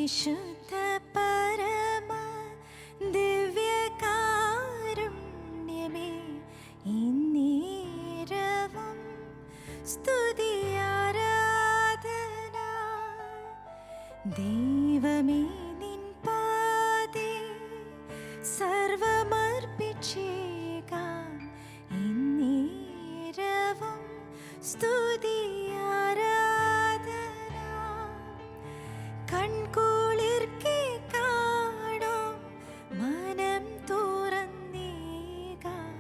പരിശുദ്ധ പരമ ദിവ്യകാരുണ്യമേ, ഇന്നേരവും സ്തുതി ആരാധന. ദൈവമേ നിൻ പാദേ സർവമർപ്പിച്ചേക്കാം, ഇന്നേരവും സ്തുതി ആരാധന. കൺകുളിർക്കെ കാണും മനം തുറന്നേകാം,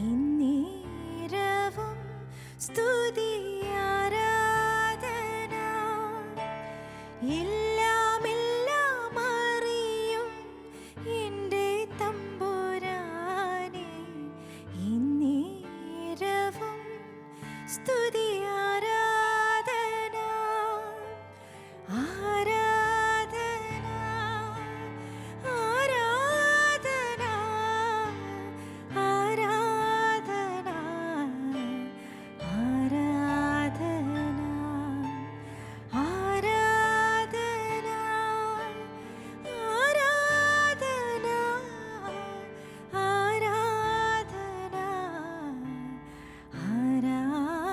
ഇന്നേരവും സ്തുതി ആരാധന. എല്ലാം അറിയും എൻ്റെ തമ്പുരാനെ, ഇന്നേരവും സ്തുതി ആരാധന. ആരാധന ആരാധന ആരാധന ആരാധന ആരാധന ആരാധന ആരാധന ആരാധന.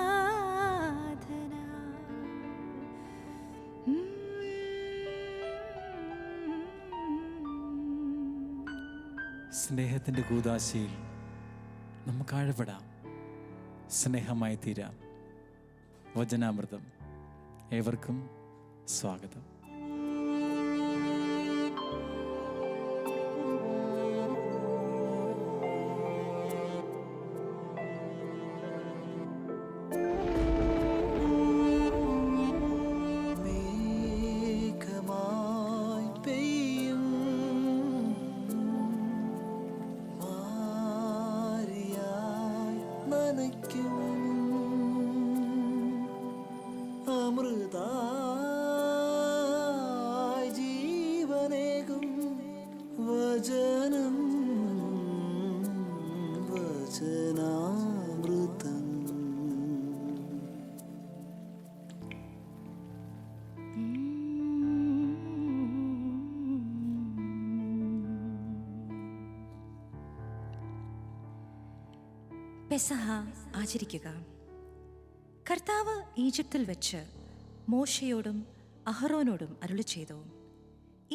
സ്നേഹത്തിൻ്റെ കൂദാശയിൽ നമുക്ക് ആഴപ്പെടാം, സ്നേഹമായി തീരാം. വചനാമൃതം. ഏവർക്കും സ്വാഗതം. അമൃതായി ജീവനേകും വചനം, വചനാമൃതം. പെസഹ ആചരിക്കുക. കർത്താവ് ഈജിപ്തിൽ വെച്ച് മോശയോടും അഹറോനോടും അരുളി ചെയ്തു,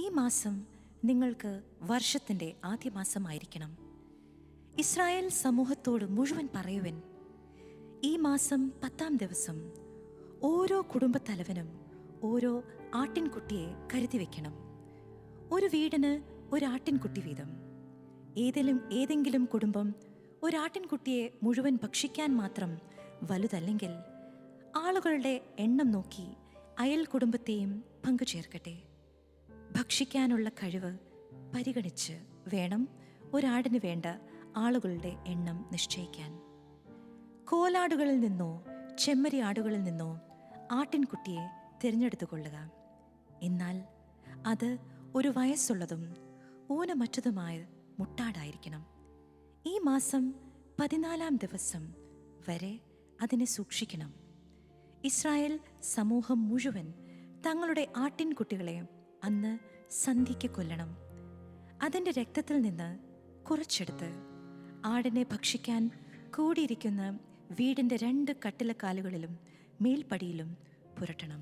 ഈ മാസം നിങ്ങൾക്ക് വർഷത്തിൻ്റെ ആദ്യ മാസമായിരിക്കണം. ഇസ്രായേൽ സമൂഹത്തോട് മുഴുവൻ പറയുവൻ, ഈ മാസം 10-ാം ദിവസം ഓരോ കുടുംബത്തലവനും ഓരോ ആട്ടിൻകുട്ടിയെ കരുതി വയ്ക്കണം. ഒരു വീടിന് ഒരു ആട്ടിൻകുട്ടി വീതം. ഏതെങ്കിലും കുടുംബം ഒരാട്ടിൻകുട്ടിയെ മുഴുവൻ ഭക്ഷിക്കാൻ മാത്രം വലുതല്ലെങ്കിൽ ആളുകളുടെ എണ്ണം നോക്കി അയൽ കുടുംബത്തെയും പങ്കുചേർക്കട്ടെ. ഭക്ഷിക്കാനുള്ള കഴിവ് പരിഗണിച്ച് വേണം ഒരാടിന് വേണ്ട ആളുകളുടെ എണ്ണം നിശ്ചയിക്കാൻ. കോലാടുകളിൽ നിന്നോ ചെമ്മരി ആടുകളിൽ നിന്നോ ആട്ടിൻകുട്ടിയെ തിരഞ്ഞെടുത്തു കൊള്ളുക. എന്നാൽ അത് ഒരു വയസ്സുള്ളതും ഊനമറ്റതുമായ മുട്ടാടായിരിക്കണം. ഈ മാസം 14-ാം ദിവസം വരെ അതിനെ സൂക്ഷിക്കണം. ഇസ്രായേൽ സമൂഹം മുഴുവൻ തങ്ങളുടെ ആട്ടിൻകുട്ടികളെ അന്ന് സന്ധ്യയ്ക്ക് കൊല്ലണം. അതിൻ്റെ രക്തത്തിൽ നിന്ന് കുറച്ചെടുത്ത് ആടിനെ ഭക്ഷിക്കാൻ കൂടിയിരിക്കുന്ന വീടിൻ്റെ 2 കട്ടിലക്കാലുകളിലും മേൽപ്പടിയിലും പുരട്ടണം.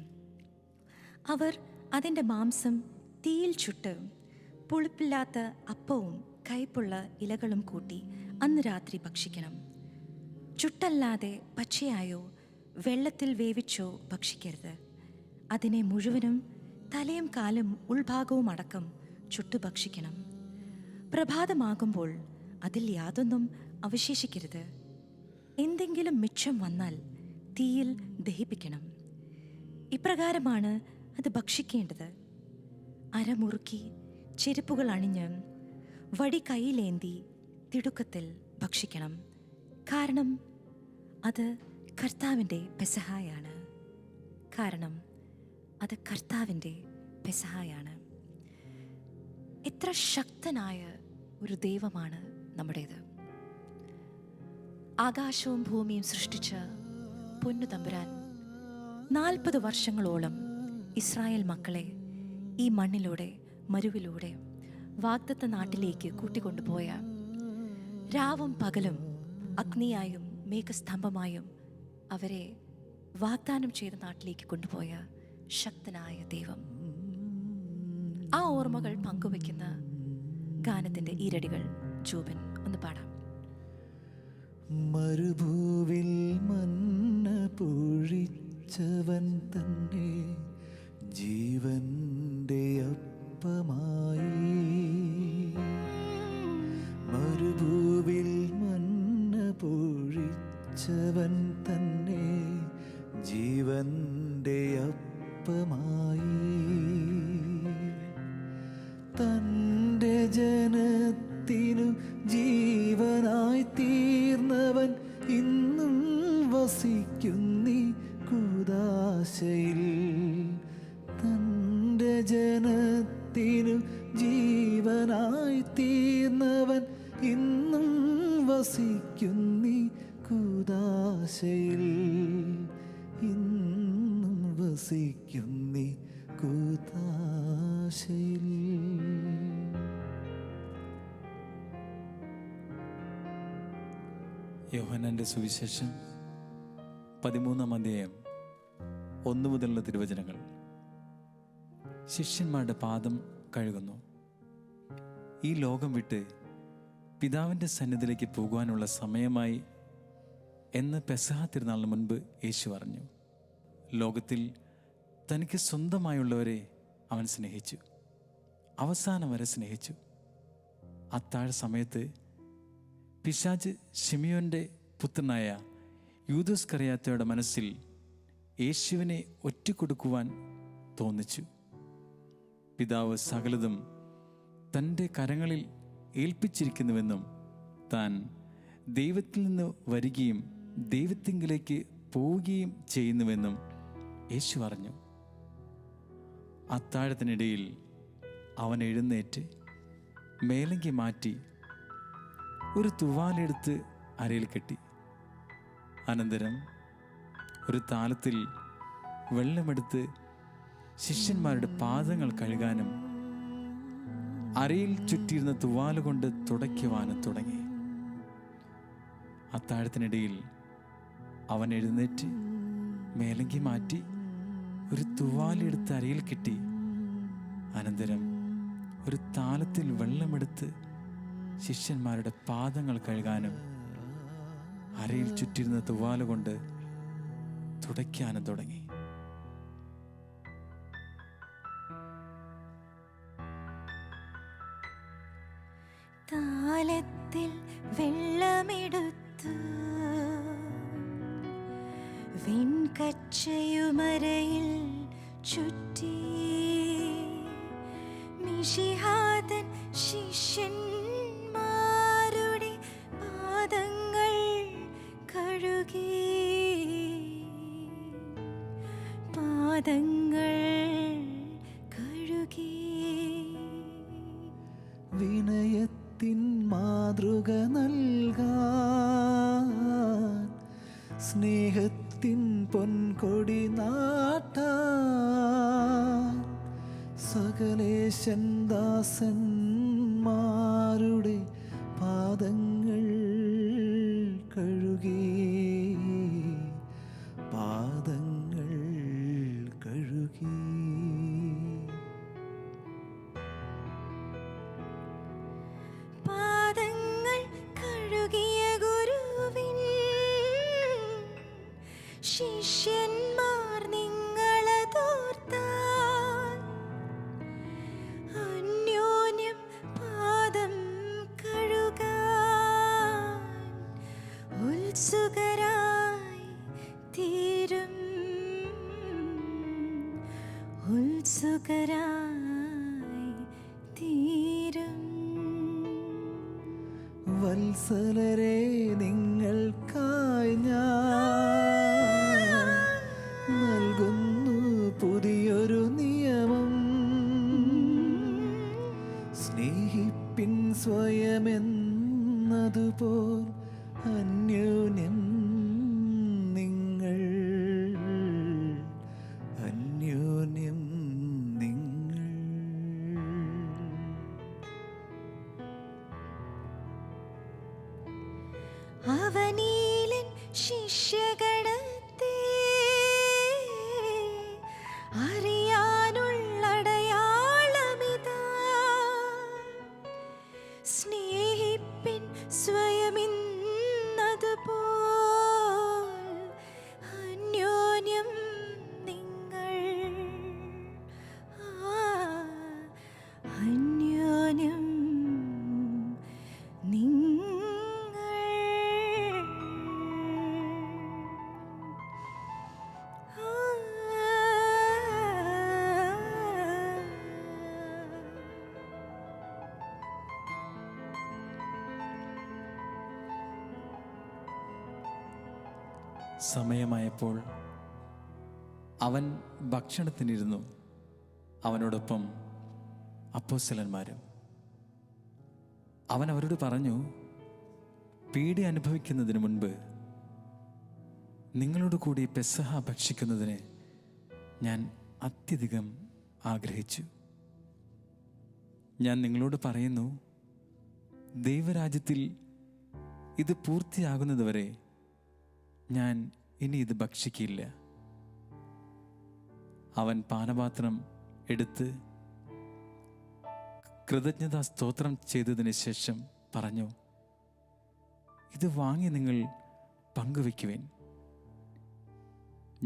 അവർ അതിൻ്റെ മാംസം തീയിൽ ചുട്ട് പുളിപ്പില്ലാത്ത അപ്പവും കയ്പുള്ള ഇലകളും കൂട്ടി അന്ന് രാത്രി ഭക്ഷിക്കണം. ചുട്ടല്ലാതെ പച്ചയായോ വെള്ളത്തിൽ വേവിച്ചോ ഭക്ഷിക്കരുത്. അതിനെ മുഴുവനും തലയും കാലും ഉൾഭാഗവും അടക്കം ചുട്ടു ഭക്ഷിക്കണം. പ്രഭാതമാകുമ്പോൾ അതിൽ യാതൊന്നും അവശേഷിക്കരുത്. എന്തെങ്കിലും മിച്ചം വന്നാൽ തീയിൽ ദഹിപ്പിക്കണം. ഇപ്രകാരമാണ് അത് ഭക്ഷിക്കേണ്ടത്. അരമുറുക്കി ചെരുപ്പുകൾ അണിഞ്ഞ് വടി കയ്യിലേന്തി തിടുക്കത്തിൽ ഭക്ഷിക്കണം. കാരണം അത് കർത്താവിൻ്റെ പെസഹായാണ്. എത്ര ശക്തനായ ഒരു ദൈവമാണ് നമ്മുടേത്. ആകാശവും ഭൂമിയും സൃഷ്ടിച്ച പൊന്നു തമ്പുരാൻ 40 വർഷങ്ങളോളം ഇസ്രായേൽ മക്കളെ ഈ മണ്ണിലൂടെ, മരുവിലൂടെ വാഗ്ദത്ത നാട്ടിലേക്ക് കൂട്ടിക്കൊണ്ടുപോയ, രാവും പകലും അഗ്നിയായും മേഘസ്തംഭമായും അവരെ വാഗ്ദാനം ചെയ്ത നാട്ടിലേക്ക് കൊണ്ടുപോയ ശക്തനായ ദൈവം. ആ ഓർമ്മകൾ പങ്കുവെക്കുന്ന ഗാനത്തിൻ്റെ ഈരടികൾ ജോബിൻ ഒന്ന് പാടാം. മരുഭൂവിൽ മന്ന പൊഴിച്ചവൻ തന്നെ ജീവന്റെ അപ്പമായി. മരുഭൂവിൽ മന്ന പൊഴിച്ചവൻ തന്നെ ജീവന്റെ അപ്പമായി. തൻ്റെ ജനത്തിനു ജീവനായി തീർന്നവൻ ഇന്നും വസിക്കുന്നീ കൂദാശയിൽ. തൻ്റെ ജനത്തിനു ജീവനായി തീർന്നവൻ ഇന്നും വസിക്കുന്നീ കൂദാശയിൽ. ഇന്നും വസിക്കുന്നീ കൂദാശയിൽ. യോഹന്നാന്റെ സുവിശേഷം 13-ാം അധ്യായം 1 മുതലുള്ള തിരുവചനങ്ങൾ. ശിഷ്യന്മാരുടെ പാദം കഴുകുന്നു. ഈ ലോകം വിട്ട് പിതാവിൻ്റെ സന്നിധിയിലേക്ക് പോകുവാനുള്ള സമയമായി എന്ന് പെസഹ തിരുനാളിന് മുൻപ് യേശു പറഞ്ഞു. ലോകത്തിൽ തനിക്ക് സ്വന്തമായുള്ളവരെ അവൻ സ്നേഹിച്ചു, അവസാനം വരെ സ്നേഹിച്ചു. അത്താഴ സമയത്ത് പിശാച് ശിമിയോൻ്റെ പുത്രനായ യൂദാസ്കറിയാത്തയുടെ മനസ്സിൽ യേശുവിനെ ഒറ്റിക്കൊടുക്കുവാൻ തോന്നിച്ചു. പിതാവ് സകലതും തൻ്റെ കരങ്ങളിൽ ഏൽപ്പിച്ചിരിക്കുന്നുവെന്നും താൻ ദൈവത്തിൽ നിന്ന് വരികയും ദൈവത്തിങ്കിലേക്ക് പോവുകയും ചെയ്യുന്നുവെന്നും യേശു പറഞ്ഞു. അത്താഴത്തിനിടയിൽ അവൻ എഴുന്നേറ്റ് മേലങ്കി മാറ്റി ഒരു തുവാലെടുത്ത് അരയിൽ കെട്ടി. അനന്തരം ഒരു താലത്തിൽ വെള്ളമെടുത്ത് ശിഷ്യന്മാരുടെ പാദങ്ങൾ കഴുകാനും അരയിൽ ചുറ്റിയിരുന്ന തുവാല കൊണ്ട് തുടയ്ക്കുവാനും തുടങ്ങി. അത്താഴത്തിനിടയിൽ അവൻ എഴുന്നേറ്റ് മേലങ്കി മാറ്റി ഒരു തുവാലെടുത്ത് അരയിൽ കെട്ടി. അനന്തരം ഒരു താലത്തിൽ വെള്ളമെടുത്ത് ശിഷ്യന്മാരുടെ പാദങ്ങൾ കഴുകാനും അരയിൽ ചുറ്റിരുന്ന തുവാല കൊണ്ട് തുടയ്ക്കാനും തുടങ്ങി. താലത്തിൽ വെള്ളമെടുത്തു വെൺകച്ചയുമരയിൽ ചുറ്റി മിശിഹാതൻ ശിഷ്യന്മാരുടെ പാദങ്ങൾ കഴുകി. പാദങ്ങൾ കഴുകി. വിനയത്തിൻ മാതൃക നൽകാൻ സ്നേഹത്തിൻ പൊൻകൊടി നാട്ടാൻ സകലേശൻ ദാസന്മാരുടെ പാദങ്ങൾ കഴുകി. പാദങ്ങൾ കഴുകി. പാദങ്ങൾ കഴുകിയ ഗുരുവിൻ ശിഷ്യന്മാർ നിങ്ങളതോർത്താൽ അന്യോന്യം പാദം കഴുകാൻ ഉത്സുകരായി തീരും. ഉത്സുകരായി തീരും. വത്സലരെ നിങ്ങൾക്കായി ഞാൻ നൽകുന്നു പുതിയൊരു നിയമം. സ്നേഹിപ്പിൻ സ്വയമെന്നതുപോൽ അന്യോന്യം നിങ്ങൾ. അന്യോന്യം നിങ്ങൾ. മനുഷ്യഗണത്തെ അറിയാനുള്ളടയാളമിതാ. സ്നേഹിപ്പിൻ സ്വയമിന്നതുപോൽ അന്യോന്യം നിങ്ങൾ. അന്യോന്യം നിങ്ങൾ. സമയമായപ്പോൾ അവൻ ഭക്ഷണത്തിനിരുന്നു, അവനോടൊപ്പം അപ്പോസ്തലന്മാരും. അവൻ അവരോട് പറഞ്ഞു, പീഡ അനുഭവിക്കുന്നതിന് മുൻപ് നിങ്ങളോട് കൂടി പെസഹ ഭക്ഷിക്കുന്നതിന് ഞാൻ അത്യധികം ആഗ്രഹിച്ചു. ഞാൻ നിങ്ങളോട് പറയുന്നു, ദൈവരാജ്യത്തിൽ ഇത് പൂർത്തിയാകുന്നതുവരെ ഞാൻ ഇനി ഇത് ഭക്ഷിക്കില്ല. അവൻ പാനപാത്രം എടുത്ത് കൃതജ്ഞതാ സ്തോത്രം ചെയ്തതിന് ശേഷം പറഞ്ഞു, ഇത് വാങ്ങി നിങ്ങൾ പങ്കുവയ്ക്കുവിൻ.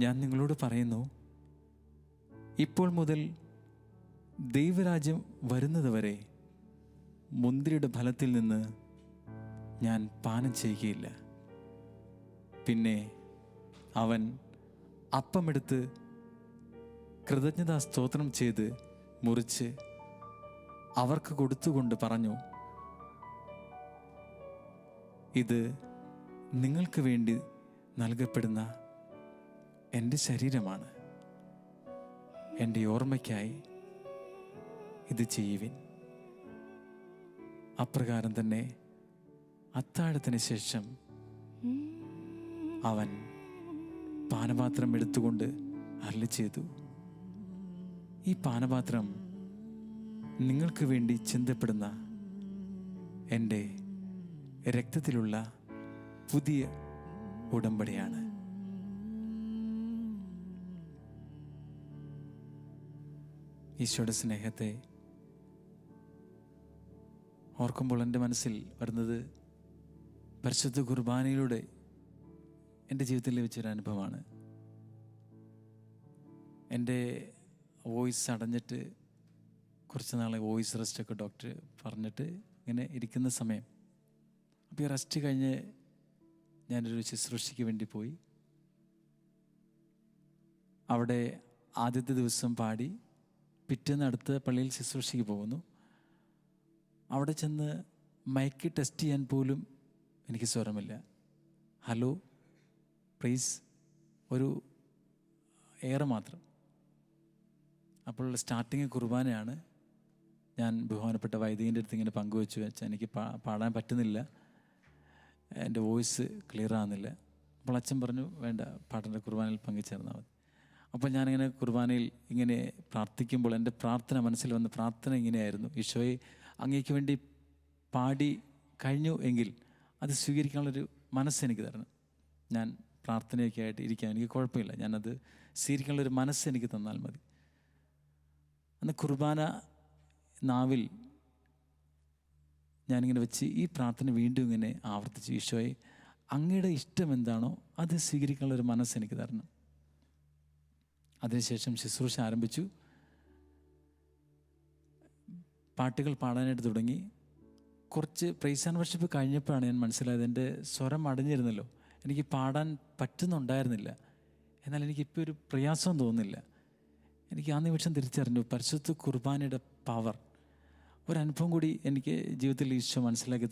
ഞാൻ നിങ്ങളോട് പറയുന്നു, ഇപ്പോൾ മുതൽ ദൈവരാജ്യം വരുന്നതുവരെ മുന്തിരിയുടെ ഫലത്തിൽ നിന്ന് ഞാൻ പാനം ചെയ്യുകയില്ല. പിന്നെ അവൻ അപ്പമെടുത്ത് കൃതജ്ഞതാ സ്തോത്രം ചെയ്ത് മുറിച്ച് അവർക്ക് കൊടുത്തുകൊണ്ട് പറഞ്ഞു, ഇത് നിങ്ങൾക്ക് വേണ്ടി നൽകപ്പെടുന്ന എൻ്റെ ശരീരമാണ്. എൻ്റെ ഓർമ്മയ്ക്കായി ഇത് ചെയ്യുവിൻ. അപ്രകാരം തന്നെ അത്താഴത്തിന് ശേഷം അവൻ പാനപാത്രം എടുത്തുകൊണ്ട് അരുളി ചെയ്തു, ഈ പാനപാത്രം നിങ്ങൾക്ക് വേണ്ടി ചിന്തപ്പെടുന്ന എൻ്റെ രക്തത്തിലുള്ള പുതിയ ഉടമ്പടിയാണ്. ഈശോയുടെ സ്നേഹത്തെ ഓർക്കുമ്പോൾ എൻ്റെ മനസ്സിൽ വരുന്നത് പരിശുദ്ധ കുർബാനയിലൂടെ എൻ്റെ ജീവിതത്തിൽ ലഭിച്ചൊരു അനുഭവമാണ്. എൻ്റെ വോയിസ് അടഞ്ഞിട്ട് കുറച്ച് നാളെ വോയിസ് റെസ്റ്റൊക്കെ ഡോക്ടർ പറഞ്ഞിട്ട് ഇങ്ങനെ ഇരിക്കുന്ന സമയം, അപ്പോൾ ഈ റെസ്റ്റ് കഴിഞ്ഞ് ഞാനൊരു ശുശ്രൂഷയ്ക്ക് വേണ്ടി പോയി. അവിടെ ആദ്യത്തെ ദിവസം പാടി, പിറ്റേന്ന് അടുത്ത പള്ളിയിൽ ശുശ്രൂഷയ്ക്ക് പോകുന്നു. അവിടെ ചെന്ന് മൈക്ക് ടെസ്റ്റ് ചെയ്യാൻ പോലും എനിക്ക് സ്വരമില്ല. ഹലോ പ്ലീസ്, ഒരു എയർ മാത്രം. അപ്പോൾ സ്റ്റാർട്ടിങ് കുർബാനയാണ്. ഞാൻ ബഹുമാനപ്പെട്ട വൈദികൻ്റെ അടുത്ത് ഇങ്ങനെ പങ്കുവെച്ചു വെച്ചാൽ എനിക്ക് പാടാൻ പറ്റുന്നില്ല, എൻ്റെ വോയിസ് ക്ലിയർ ആകുന്നില്ല. അപ്പോൾ അച്ഛൻ പറഞ്ഞു, വേണ്ട, പാട്ടിൻ്റെ കുർബാനയിൽ പങ്കുചേർന്നാൽ മതി. അപ്പോൾ ഞാനിങ്ങനെ കുർബാനയിൽ ഇങ്ങനെ പ്രാർത്ഥിക്കുമ്പോൾ എൻ്റെ പ്രാർത്ഥന മനസ്സിൽ വന്ന പ്രാർത്ഥന ഇങ്ങനെയായിരുന്നു, ഈശോയെ, അങ്ങേക്ക് വേണ്ടി പാടി കഴിഞ്ഞു എങ്കിൽ അത് സ്വീകരിക്കാനുള്ളൊരു മനസ്സെനിക്ക് തരണം. ഞാൻ പ്രാർത്ഥനയൊക്കെ ആയിട്ട് ഇരിക്കാൻ എനിക്ക് കുഴപ്പമില്ല, ഞാനത് സ്വീകരിക്കാനുള്ളൊരു മനസ്സ് എനിക്ക് തന്നാൽ മതി. അന്ന് കുർബാന നാവിൽ ഞാനിങ്ങനെ വെച്ച് ഈ പ്രാർത്ഥന വീണ്ടും ഇങ്ങനെ ആവർത്തിച്ചു, ഈശോയെ, അങ്ങയുടെ ഇഷ്ടം എന്താണോ അത് സ്വീകരിക്കാനുള്ളൊരു മനസ്സ് എനിക്ക് തരണം. അതിനുശേഷം ശുശ്രൂഷ ആരംഭിച്ചു. പാട്ടുകൾ പാടാനായിട്ട് തുടങ്ങി. കുറച്ച് പ്രൈസ് ആൻഡ് വർഷിപ്പ് കഴിഞ്ഞപ്പോഴാണ് ഞാൻ മനസ്സിലായത്, എൻ്റെ സ്വരം അടഞ്ഞിരുന്നല്ലോ, എനിക്ക് പാടാൻ പറ്റുന്നുണ്ടായിരുന്നില്ല. എന്നാൽ എനിക്കിപ്പോൾ ഒരു പ്രയാസം തോന്നുന്നില്ല. എനിക്ക് ആ നിമിഷം തിരിച്ചറിഞ്ഞു പരിശുദ്ധ കുർബാനയുടെ പവർ. ഒരനുഭവം കൂടി എനിക്ക് ജീവിതത്തിൽ ഈശോ മനസ്സിലാക്കി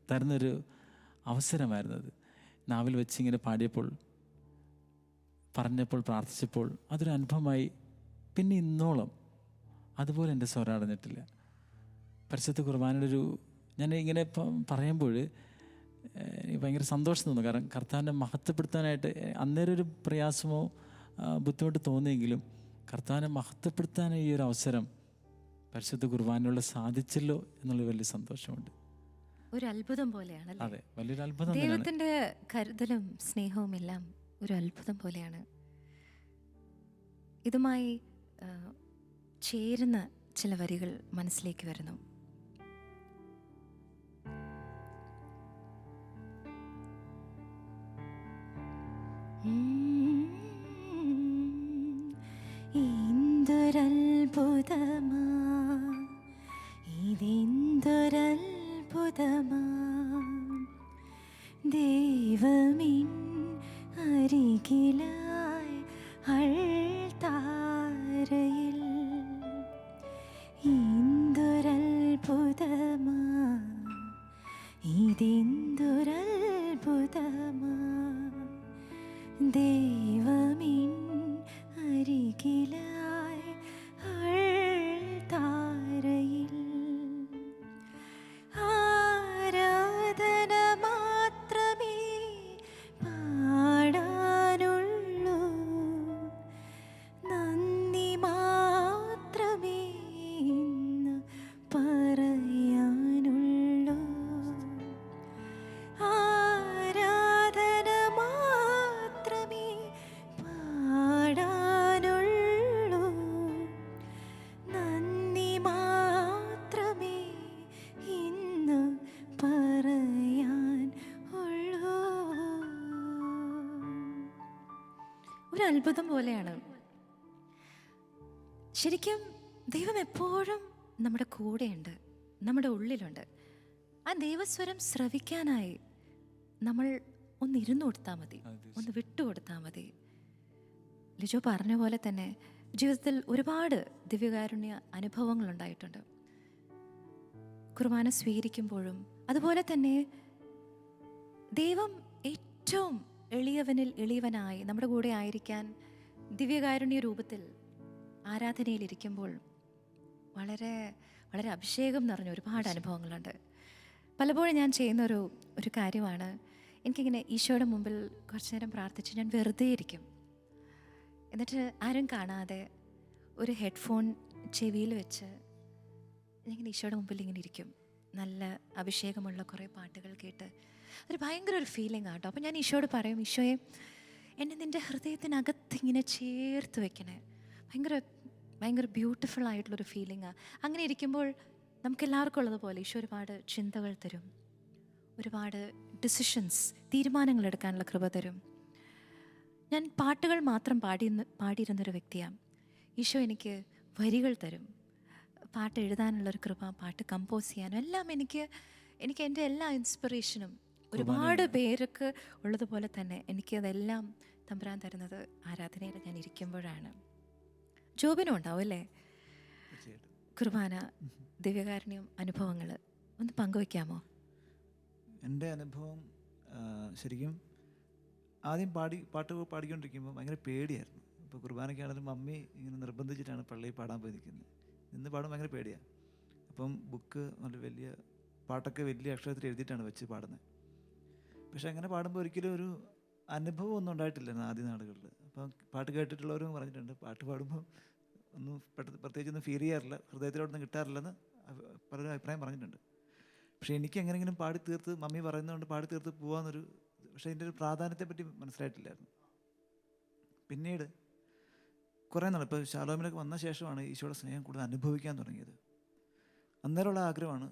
തരുന്നൊരു അവസരമായിരുന്നത്. നാവിൽ വെച്ച് ഇങ്ങനെ പാടിയപ്പോൾ, പറഞ്ഞപ്പോൾ, പ്രാർത്ഥിച്ചപ്പോൾ അതൊരു അനുഭവമായി. പിന്നെ ഇന്നോളം അതുപോലെ എൻ്റെ സ്വരം അടഞ്ഞിട്ടില്ല. പരിശുദ്ധ കുർബാനയുടെ ഞാൻ ഇങ്ങനെ പറയുമ്പോൾ എനിക്ക് ഭയങ്കര സന്തോഷം തോന്നുന്നു. കാരണം കർത്താവിനെ മഹത്വപ്പെടുത്താനായിട്ട് അന്നേരം ഒരു പ്രയാസമോ ബുദ്ധിമുട്ട് തോന്നിയെങ്കിലും കർത്താവിനെ മഹത്വപ്പെടുത്താൻ ഈ ഒരു അവസരം പരിശുദ്ധ കുർബാനയിലൂടെ സാധിച്ചല്ലോ എന്നുള്ള വലിയ സന്തോഷമുണ്ട്. ഒരു അത്ഭുതം പോലെയാണ് അതെ, വലിയൊരു അത്ഭുതം തന്നെയാണ്. ദൈവത്തിന്റെ കരുതലും സ്നേഹവും എല്ലാം ഒരു അത്ഭുതം പോലെയാണ്. ഇതുമായി ചേരുന്ന ചില വരികൾ മനസ്സിലേക്ക് വരുന്നു. എന്തൊരത്ഭുതമാ, ഇതെന്തൊരത്ഭുതമാ, ദൈവമിൻ അരികിലായി അൾത്താരയിൽ. എന്തൊരത്ഭുതമാ, ഇതെന്തൊരത്ഭുതമാ, ദൈവമിൻ അരികിലായി അൾത്താരയിൽ. ആരാധന മാത്രമേ പാടാനുള്ളൂ, നന്ദി മാത്രമേ ഇന്ന് പറയാനുള്ളൂ. ആരാധന മാത്രമേ പാടാനുള്ളൂ, നന്ദി മാത്രമേ ഇന്ന് പറയാൻ ഉള്ളൂ. ഒരു അത്ഭുതം പോലെയാണ്. ശരിക്കും ദൈവം എപ്പോഴും നമ്മുടെ കൂടെയുണ്ട്, നമ്മുടെ ഉള്ളിലുണ്ട്. ആ ദൈവസ്വരം ശ്രവിക്കാനായി നമ്മൾ ഒന്ന് ഇരുന്നു കൊടുത്താൽ മതി, ഒന്ന് വിട്ടുകൊടുത്താൽ മതി. ലിജോ പറഞ്ഞ പോലെ തന്നെ ജീവിതത്തിൽ ഒരുപാട് ദിവ്യകാരുണ്യ അനുഭവങ്ങളുണ്ടായിട്ടുണ്ട്. കുർബാന സ്വീകരിക്കുമ്പോഴും അതുപോലെ തന്നെ ദൈവം ഏറ്റവും എളിയവനിൽ എളിയവനായി നമ്മുടെ കൂടെ ആയിരിക്കാൻ ദിവ്യകാരുണ്യ രൂപത്തിൽ ആരാധനയിലിരിക്കുമ്പോൾ വളരെ വളരെ അഭിഷേകം നിറഞ്ഞ ഒരുപാട് അനുഭവങ്ങളുണ്ട്. പലപ്പോഴും ഞാൻ ചെയ്യുന്ന ഒരു കാര്യമാണ്, എനിക്കിങ്ങനെ ഈശോയുടെ മുമ്പിൽ കുറച്ചു നേരം പ്രാർത്ഥിച്ച് ഞാൻ വെറുതെ ഇരിക്കും. എന്നിട്ട് ആരും കാണാതെ ഒരു ഹെഡ്ഫോൺ ചെവിയിൽ വെച്ച് ഇങ്ങനെ ഈശോയുടെ മുമ്പിൽ ഇങ്ങനെ ഇരിക്കും. നല്ല അഭിഷേകമുള്ള കുറേ പാട്ടുകൾ കേട്ട് ഒരു ഭയങ്കര ഒരു ഫീലിംഗ് ആട്ടോ. അപ്പോൾ ഞാൻ ഈശോയോട് പറയും, ഈശോയെ എന്നെ നിൻ്റെ ഹൃദയത്തിനകത്ത് ഇങ്ങനെ ചേർത്ത് വെക്കണേ. ഭയങ്കര ഭയങ്കര ബ്യൂട്ടിഫുൾ ആയിട്ടുള്ളൊരു ഫീലിംഗാണ്. അങ്ങനെ ഇരിക്കുമ്പോൾ നമുക്ക് എല്ലാവർക്കും ഉള്ളതുപോലെ ഈശോ ഒരുപാട് ചിന്തകൾ തരും, ഒരുപാട് ഡിസിഷൻസ്, തീരുമാനങ്ങൾ എടുക്കാനുള്ള കൃപ തരും. ഞാൻ പാട്ടുകൾ മാത്രം പാടിയിരുന്നൊരു വ്യക്തിയാണ്. ഈശോ എനിക്ക് വരികൾ തരും, പാട്ട് എഴുതാനുള്ളൊരു കൃപ, പാട്ട് കമ്പോസ് ചെയ്യാനും എല്ലാം എനിക്ക് എൻ്റെ എല്ലാ ഇൻസ്പിറേഷനും ഒരുപാട് പേർക്ക് ഉള്ളതുപോലെ തന്നെ എനിക്കതെല്ലാം തമ്പുരാൻ തരുന്നത് ആരാധനയിൽ ഞാൻ ഇരിക്കുമ്പോഴാണ്. ജോബിനും ഉണ്ടാവും അല്ലേ കുർബാന ദിവ്യകാരുണ്യം അനുഭവങ്ങൾ? ഒന്ന് പങ്കുവയ്ക്കാമോ? എൻ്റെ അനുഭവം ശരിക്കും ആദ്യം പാട്ട് പാടിക്കൊണ്ടിരിക്കുമ്പോൾ ഭയങ്കര പേടിയായിരുന്നു. ഇപ്പോൾ കുർബാനയ്ക്കാണെങ്കിലും മമ്മി ഇങ്ങനെ നിർബന്ധിച്ചിട്ടാണ് പള്ളിയിൽ പാടാൻ പോയി നിൽക്കുന്നത്. നിന്ന് പാടാൻ ഭയങ്കര പേടിയാണ്. അപ്പം ബുക്ക് നല്ല വലിയ പാട്ടൊക്കെ വലിയ അക്ഷരത്തിൽ എഴുതിയിട്ടാണ് വെച്ച് പാടുന്നത്. പക്ഷെ അങ്ങനെ പാടുമ്പോൾ ഒരിക്കലും ഒരു അനുഭവം ഒന്നും ഉണ്ടായിട്ടില്ല ആദ്യ നാളുകളിൽ. അപ്പം പാട്ട് കേട്ടിട്ടുള്ളവരും പറഞ്ഞിട്ടുണ്ട്, പാട്ട് പാടുമ്പോൾ ഒന്നും പ്രത്യേകിച്ചൊന്നും ഫീൽ ചെയ്യാറില്ല, ഹൃദയത്തിലോട്ടൊന്നും കിട്ടാറില്ലെന്ന് പലരും അഭിപ്രായം പറഞ്ഞിട്ടുണ്ട്. പക്ഷേ എനിക്ക് എങ്ങനെയെങ്കിലും പാടി തീർത്ത്, മമ്മി പറയുന്നതുകൊണ്ട് പാടി തീർത്ത് പോകാമെന്നൊരു, പക്ഷേ അതിൻ്റെ ഒരു പ്രാധാന്യത്തെപ്പറ്റി മനസ്സിലായിട്ടില്ലായിരുന്നു. പിന്നീട് കുറേ നാൾ, ഇപ്പോൾ ശാലോമിലൊക്കെ വന്ന ശേഷമാണ് ഈശോയുടെ സ്നേഹം കൂടുതൽ അനുഭവിക്കാൻ തുടങ്ങിയത്. അന്നേരമുള്ള ആഗ്രഹമാണ്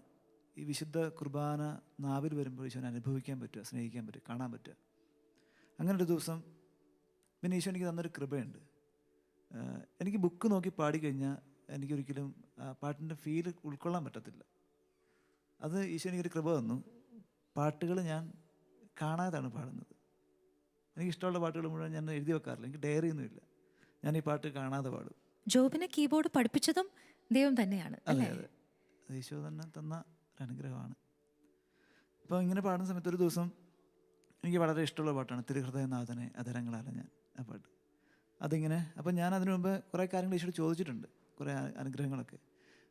ഈ വിശുദ്ധ കുർബാന നാവിൽ വരുമ്പോൾ ഈശോനെ അനുഭവിക്കാൻ പറ്റുക, സ്നേഹിക്കാൻ പറ്റുക, കാണാൻ പറ്റുക. അങ്ങനൊരു ദിവസം പിന്നെ ഈശോ എനിക്ക് തന്നൊരു കൃപയുണ്ട്. എനിക്ക് ബുക്ക് നോക്കി പാടിക്കഴിഞ്ഞാൽ എനിക്കൊരിക്കലും പാട്ടിൻ്റെ ഫീല് ഉൾക്കൊള്ളാൻ പറ്റത്തില്ല. അത് ഈശോ എനിക്കൊരു കൃപ തന്നു. പാട്ടുകൾ ഞാൻ കാണാതാണ് പാടുന്നത്. എനിക്കിഷ്ടമുള്ള പാട്ടുകൾ മുഴുവൻ ഞാൻ എഴുതി വെക്കാറില്ല, എനിക്ക് ഡയറിയൊന്നുമില്ല. ഞാൻ ഈ പാട്ട് കാണാതെ പാടും. ജോബിനെ കീബോർഡ് പഠിപ്പിച്ചതും ദൈവം തന്നെയാണ്. അതെ അതെ, ഈശോ തന്നെ തന്ന ഒരു അനുഗ്രഹമാണ്. അപ്പോൾ ഇങ്ങനെ പാടുന്ന സമയത്ത് ഒരു ദിവസം എനിക്ക് വളരെ ഇഷ്ടമുള്ള പാട്ടാണ് തിരുഹൃദയനാഥനെ അധരങ്ങളാല ഞാൻ, ആ പാട്ട്. അതിങ്ങനെ, അപ്പം ഞാൻ അതിനു മുമ്പ് കുറേ കാര്യങ്ങൾ ഈശോയോട് ചോദിച്ചിട്ടുണ്ട്, കുറേ അനുഗ്രഹങ്ങളൊക്കെ.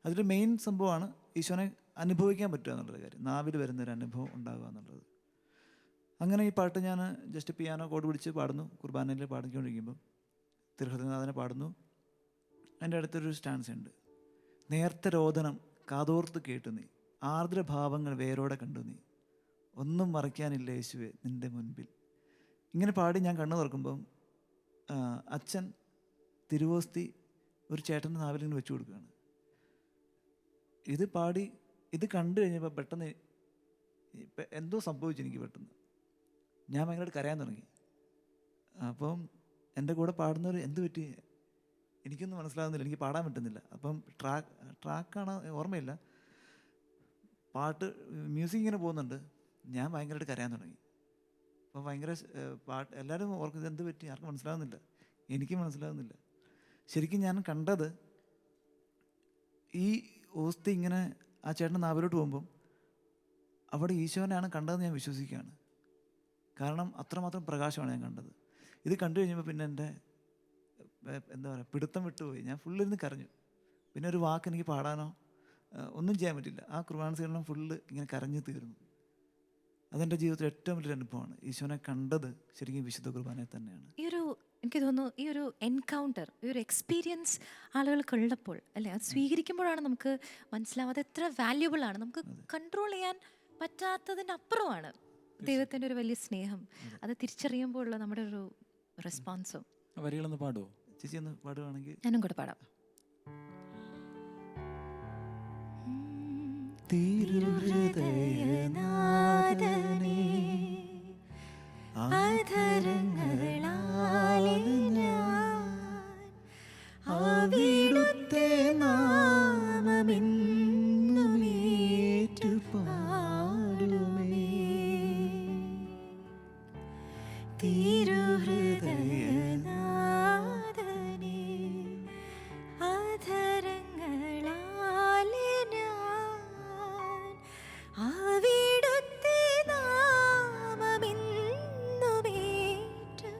അതിൽ മെയിൻ സംഭവമാണ് ഈശോനെ അനുഭവിക്കാൻ പറ്റുക എന്നുള്ളൊരു കാര്യം, നാവിൽ വരുന്നൊരു അനുഭവം ഉണ്ടാകുക എന്നുള്ളത്. അങ്ങനെ ഈ പാട്ട് ഞാൻ ജസ്റ്റ് പിയാനോ കോഡ് പിടിച്ച് പാടുന്നു. കുർബാനയിൽ പാടിക്കൊണ്ടിരിക്കുമ്പോൾ തിരുഹൃദയനാഥനെ പാടുന്നു. അതിൻ്റെ അടുത്തൊരു സ്റ്റാൻസ് ഉണ്ട്. നേർത്ത രോദനം കാതോർത്ത് കേട്ടു നീ, ആർദ്രഭാവങ്ങൾ വേരോടെ കണ്ടു നീ, ഒന്നും മറയ്ക്കാനില്ല യേശുവേ നിൻ്റെ മുൻപിൽ. ഇങ്ങനെ പാടി ഞാൻ കണ്ണു തുറക്കുമ്പം അച്ഛൻ തിരുവോസ്തി ഒരു ചേട്ടൻ്റെ നാവിലിങ്ങനെ വെച്ച് കൊടുക്കുകയാണ്. ഇത് പാടി ഇത് കണ്ടു കഴിഞ്ഞപ്പോൾ പെട്ടെന്ന് എന്തോ സംഭവിച്ചു എനിക്ക്. പെട്ടെന്ന് ഞാൻ ഭയങ്കരമായിട്ട് കരയാൻ തുടങ്ങി. അപ്പം എൻ്റെ കൂടെ പാടുന്നവർ എന്ത് പറ്റി എനിക്കൊന്നും മനസ്സിലാകുന്നില്ല, എനിക്ക് പാടാൻ പറ്റുന്നില്ല. അപ്പം ട്രാക്കാണ് ഓർമ്മയില്ല, പാട്ട് മ്യൂസിക് ഇങ്ങനെ പോകുന്നുണ്ട്, ഞാൻ ഭയങ്കരമായിട്ട് കരയാൻ തുടങ്ങി. അപ്പോൾ ഭയങ്കര പാട്ട് എല്ലാവരും ഓർക്കുന്നത് എന്ത് പറ്റി, ആർക്കും മനസ്സിലാകുന്നില്ല, എനിക്ക് മനസ്സിലാകുന്നില്ല. ശരിക്കും ഞാൻ കണ്ടത് ഈ ഓസ്തി ഇങ്ങനെ ആ ചേട്ടൻ്റെ നാവിലോട്ട് പോകുമ്പം അവിടെ ഈശോനെയാണ് കണ്ടതെന്ന് ഞാൻ വിശ്വസിക്കുകയാണ്. കാരണം അത്രമാത്രം പ്രകാശമാണ് ഞാൻ കണ്ടത്. ഇത് കണ്ടു കഴിഞ്ഞപ്പോൾ പിന്നെ എൻ്റെ എന്താ പറയുക, പിടുത്തം വിട്ടുപോയി. ഞാൻ ഫുള്ളിരുന്ന് കരഞ്ഞു. പിന്നെ ഒരു വാക്ക് എനിക്ക് പാടാനോ ഒന്നും ചെയ്യാൻ പറ്റില്ല. ആ കുർബാന സ്വീകരണം ഫുള്ള് ഇങ്ങനെ കരഞ്ഞു തീർന്നു. അതെൻ്റെ ജീവിതത്തിൽ ഏറ്റവും വലിയൊരു അനുഭവമാണ്. ഈശോനെ കണ്ടത് ശരിക്കും വിശുദ്ധ കുർബാനയിൽ തന്നെയാണ്. എനിക്ക് തോന്നുന്നു ഈ ഒരു എൻകൗണ്ടർ, ഈ ഒരു എക്സ്പീരിയൻസ് ആളുകൾക്കുള്ളപ്പോൾ അല്ലേ, അത് സ്വീകരിക്കുമ്പോഴാണ് നമുക്ക് മനസ്സിലാവാതെ എത്ര വാല്യുബിൾ ആണ്. നമുക്ക് കൺട്രോൾ ചെയ്യാൻ പറ്റാത്തതിൻ്റെ അപ്പുറമാണ് ദൈവത്തിൻ്റെ ഒരു വലിയ സ്നേഹം. അത് തിരിച്ചറിയുമ്പോഴുള്ള നമ്മുടെ ഒരു റെസ്പോൺസും. വരികളൊന്ന് പാടുമോ ചേച്ചി? ഒന്ന് പാടുവാണെങ്കിൽ ഞാനും കൂടെ പാടാം. തിരുഹൃദയനാഥനേ അധരങ്ങളാൽ ഞാൻ അവിടുത്തെ നാമമെന്നും ഏറ്റുപാടുമേ. തിരുഹൃദയനാഥനേ അധരങ്ങളാൽ ഞാൻ അവിടുത്തെ നാമമെന്നും ഏറ്റുപാടുമേ.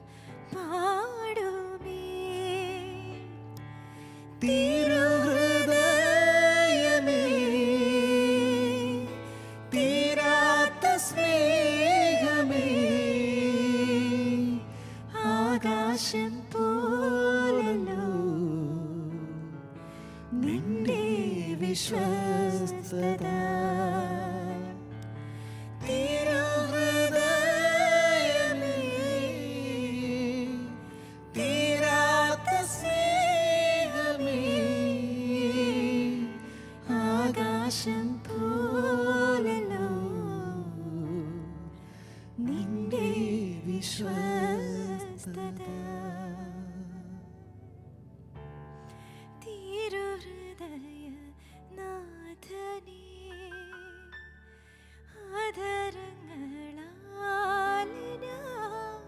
തിരുഹൃദയമേ തീരാത്ത സ്നേഹമേ ആകാശം പോലല്ലോ നിന്റെ വിശ്വസ്തത. തിരുഹൃദയമേ തീരാത്ത സ്നേഹമേ ആകാശം പോലല്ലോ നിന്റെ വിശ്വസ്തത. തിരുഹൃദയനാഥനേ അധരങ്ങളാൽ ഞാൻ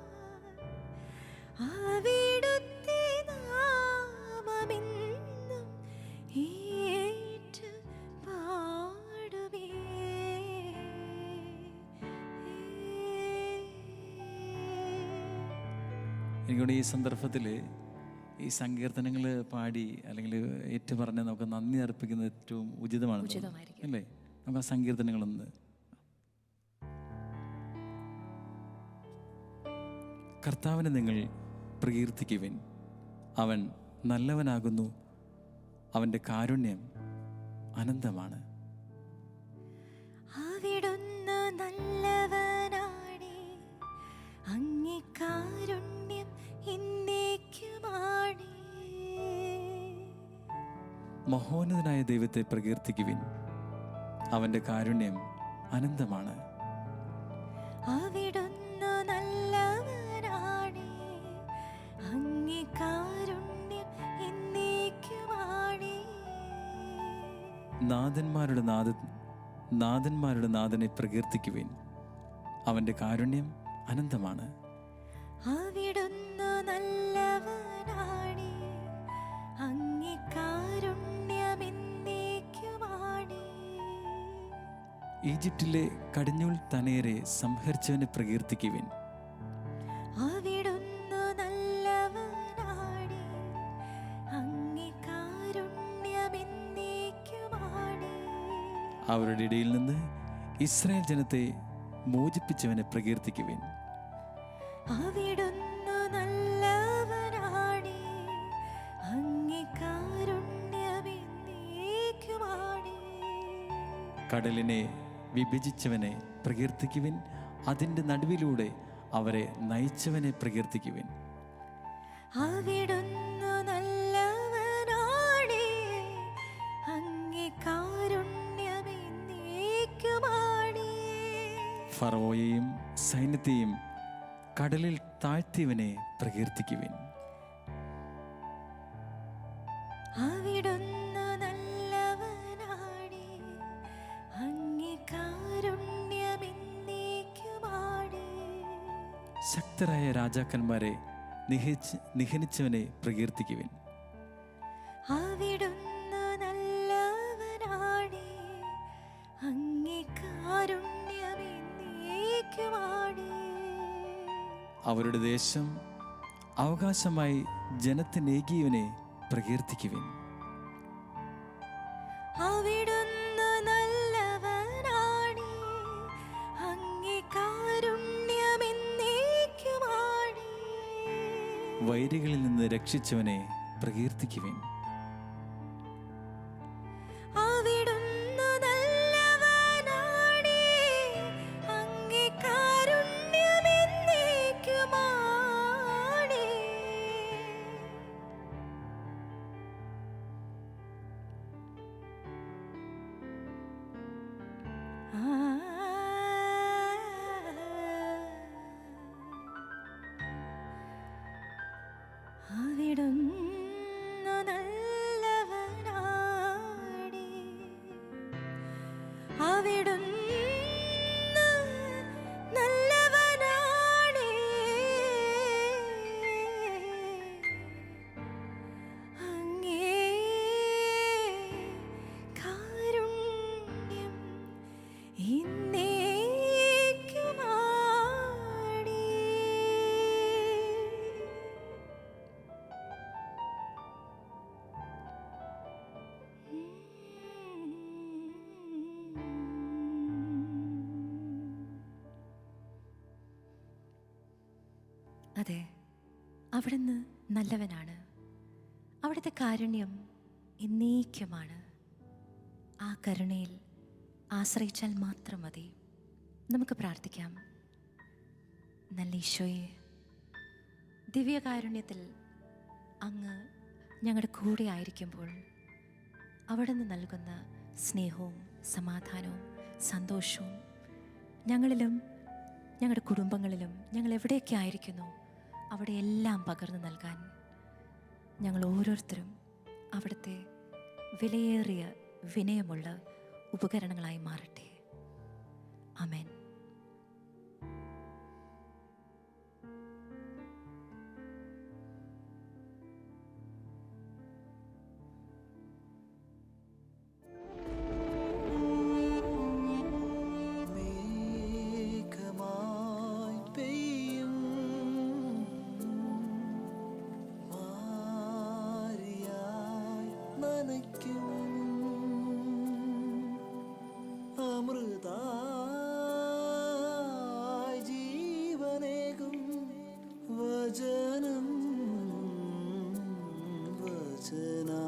അവിടുത്തെ നാമമെന്നും ഏറ്റുപാടുമേ. എനിക്കൂടെ ഈ സന്ദർഭത്തിൽ ഈ സങ്കീർത്തനങ്ങൾ പാടി അല്ലെങ്കിൽ ഏറ്റു പറഞ്ഞ് നമുക്ക് നന്ദി അർപ്പിക്കുന്നത് ഏറ്റവും ഉചിതമാണ് അല്ലേ? നമുക്ക് ആ സങ്കീർത്തനങ്ങളൊന്ന്. കർത്താവിനെ നിങ്ങൾ പ്രകീർത്തിക്കുവിൻ, അവൻ നല്ലവനാകുന്നു, അവൻ്റെ കാരുണ്യം അനന്തമാണ്. അവിടുന്ന് നല്ലവനാണേ, അങ്ങേ കാരുണ്യം എന്നേക്കുമാണേ. മഹോന്നതനായ ദൈവത്തെ പ്രകീർത്തിക്കുവിൻ, അവൻ്റെ കാരുണ്യം അനന്തമാണ്. അവിടുന്ന് നല്ലവനാണേ, അങ്ങേ കാരുണ്യം എന്നേക്കുമാണേ. നാഥന്മാരുടെ നാഥനെ പ്രകീർത്തിക്കുവിൻ, അവൻ്റെ കാരുണ്യം അനന്തമാണ്. അവിടുന്ന് നല്ലവനാണേ, അങ്ങേ കാരുണ്യം എന്നേക്കുമാണേ. ഈജിപ്തിലെ കടിഞ്ഞൂൽ തനയരെ സംഹരിച്ചവനെ പ്രകീർത്തിക്കുവിൻ. അവിടുന്ന് നല്ലവനാണേ, അങ്ങേ കാരുണ്യം എന്നേക്കുമാണേ. അവരുടെ ഇടയിൽ നിന്ന് ഇസ്രായേൽ ജനത്തെ മോചിപ്പിച്ചവനെ പ്രകീർത്തിക്കുവിൻ. അവിടുന്ന് നല്ലവനാണേ, അങ്ങേ കാരുണ്യം എന്നേക്കുമാണേ. കടലിനെ വിഭജിച്ചവനെ പ്രകീർത്തിക്കുവിൻ. അതിൻ്റെ നടുവിലൂടെ അവരെ നയിച്ചവനെ പ്രകീർത്തിക്കുവിൻ. അവിടുന്ന് നല്ലവനാണേ, അങ്ങേ കാരുണ്യമെന്നേക്കുമാണേ. ഫറവോയെയും സൈന്യത്തെയും കടലിൽ താഴ്ത്തിയവനെ പ്രകീർത്തിക്കുവിൻ. അവിടുന്ന് നല്ലവനാണേ, അങ്ങേ കാരുണ്യമെന്നേക്കുമാണേ. ശക്തരായ രാജാക്കന്മാരെ നിഹനിച്ചവനെ പ്രകീർത്തിക്കുവിൻ. അവിടുന്ന് നല്ലവനാണേ, അങ്ങേ കാരുണ്യമെന്നേക്കുമാണേ. അവരുടെ ദേശം അവകാശമായി ജനത്തിനേകിയവനെ പ്രകീർത്തിക്കുവിൻ. അവിടുന്ന് നല്ലവനാണേ, അങ്ങേ കാരുണ്യമെന്നേക്കുമാണേ. വൈരികളിൽ നിന്ന് രക്ഷിച്ചവനെ പ്രകീർത്തിക്കുവിൻ. അവിടുന്ന് നല്ലവനാണേ, അങ്ങേ കാരുണ്യമെന്നേക്കുമാണേ. അവിടുന്ന് നല്ലവനാണേ, അവിടുന്ന് നല്ലവനാണേ. അങ്ങേ കാരുണ്യം എന്നേക്കുമാണേ. അതെ, അവിടുന്ന് നല്ലവനാണ്. അവിടുത്തെ കാരുണ്യം എന്നേക്കുമാണ്. ആ കരുണയിൽ ആശ്രയിച്ചാൽ മാത്രം മതി. നമുക്ക് പ്രാർത്ഥിക്കാം. നല്ല ഈശോയെ, ദിവ്യകാരുണ്യത്തിൽ അങ്ങ് ഞങ്ങളുടെ കൂടെ ആയിരിക്കുമ്പോൾ അവിടുന്ന് നൽകുന്ന സ്നേഹവും സമാധാനവും സന്തോഷവും ഞങ്ങളിലും ഞങ്ങളുടെ കുടുംബങ്ങളിലും ഞങ്ങൾ എവിടെയൊക്കെ ആയിരിക്കുന്നു അവിടെയെല്ലാം പകർന്നു നൽകാൻ ഞങ്ങൾ ഓരോരുത്തരും അവിടുത്തെ വിലയേറിയ വിനയമുള്ള ഉപകരണങ്ങളായി മാറട്ടെ. ആമേൻ. ജീവനേകും വചനം വചനാ